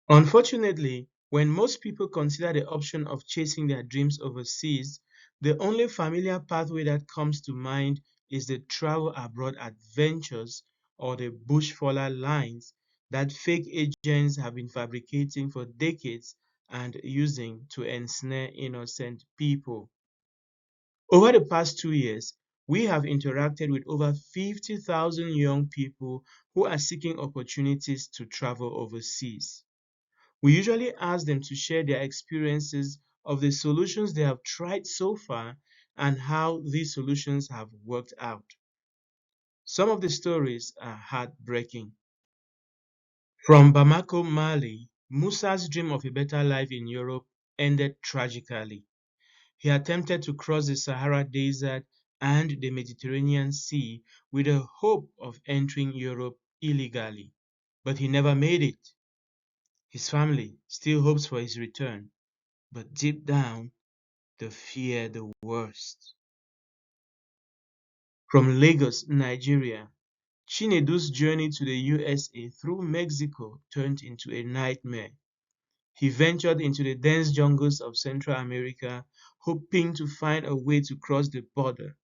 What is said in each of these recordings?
Unfortunately, when most people consider the option of chasing their dreams overseas, the only familiar pathway that comes to mind is the travel abroad adventures or the bushfaller lines that fake agents have been fabricating for decades and using to ensnare innocent people. Over the past 2 years, we have interacted with over 50,000 young people who are seeking opportunities to travel overseas. We usually ask them to share their experiences of the solutions they have tried so far and how these solutions have worked out. Some of the stories are heartbreaking. From Bamako, Mali, Musa's dream of a better life in Europe ended tragically. He attempted to cross the Sahara Desert and the Mediterranean Sea with the hope of entering Europe illegally, but he never made it. His family still hopes for his return, but deep down, they fear the worst. From Lagos, Nigeria, Chinedu's journey to the USA through Mexico turned into a nightmare. He ventured into the dense jungles of Central America, hoping to find a way to cross the border,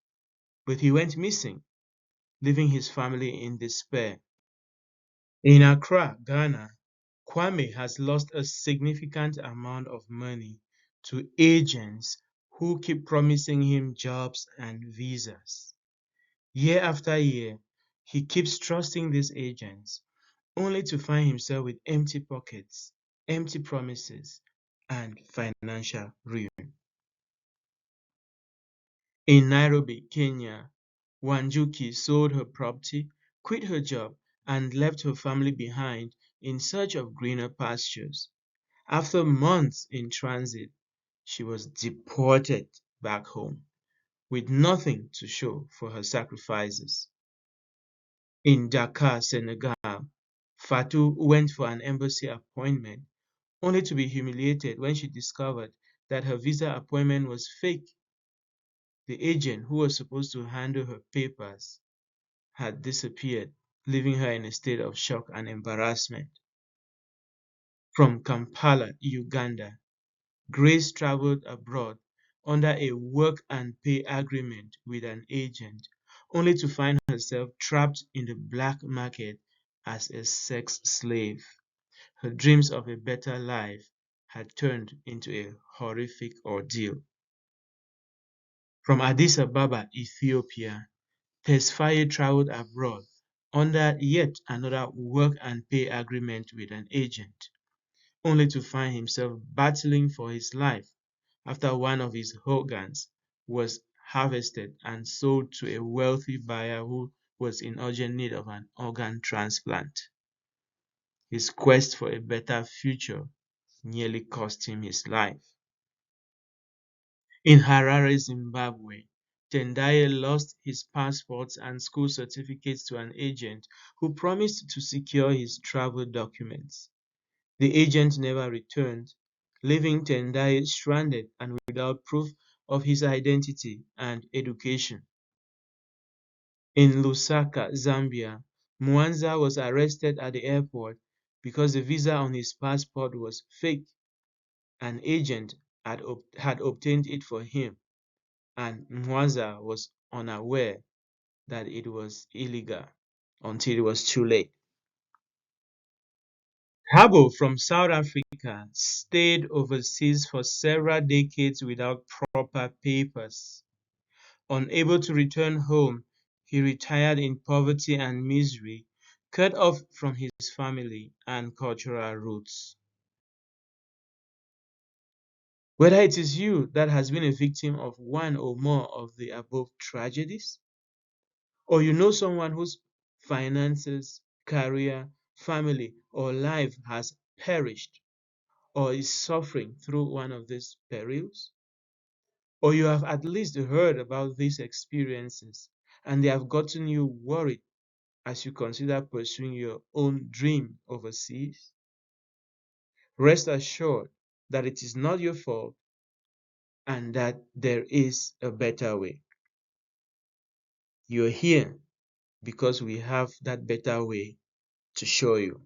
but he went missing, leaving his family in despair. In Accra, Ghana, Kwame has lost a significant amount of money to agents who keep promising him jobs and visas. Year after year, he keeps trusting these agents, only to find himself with empty pockets, empty promises, and financial ruin. In Nairobi, Kenya, Wanjuki sold her property, quit her job, and left her family behind in search of greener pastures. After months in transit, she was deported back home with nothing to show for her sacrifices. In Dakar, Senegal, Fatou went for an embassy appointment only to be humiliated when she discovered that her visa appointment was fake. The agent who was supposed to handle her papers had disappeared, leaving her in a state of shock and embarrassment. From Kampala, Uganda, Grace traveled abroad under a work and pay agreement with an agent, only to find herself trapped in the black market as a sex slave. Her dreams of a better life had turned into a horrific ordeal. From Addis Ababa, Ethiopia, Tesfaye traveled abroad under yet another work and pay agreement with an agent, only to find himself battling for his life after one of his organs was harvested and sold to a wealthy buyer who was in urgent need of an organ transplant. His quest for a better future nearly cost him his life. In Harare, Zimbabwe, Tendaye lost his passports and school certificates to an agent who promised to secure his travel documents. The agent never returned, leaving Tendaye stranded and without proof of his identity and education. In Lusaka, Zambia, Mwanza was arrested at the airport because the visa on his passport was fake. An agent had obtained it for him, and Mwanza was unaware that it was illegal until it was too late. Habo from South Africa stayed overseas for several decades without proper papers. Unable to return home, he retired in poverty and misery, cut off from his family and cultural roots. Whether it is you that has been a victim of one or more of the above tragedies, or you know someone whose finances, career, family, or life has perished or is suffering through one of these perils, or you have at least heard about these experiences and they have gotten you worried as you consider pursuing your own dream overseas, rest assured that it is not your fault and that there is a better way. You're here because we have that better way to show you.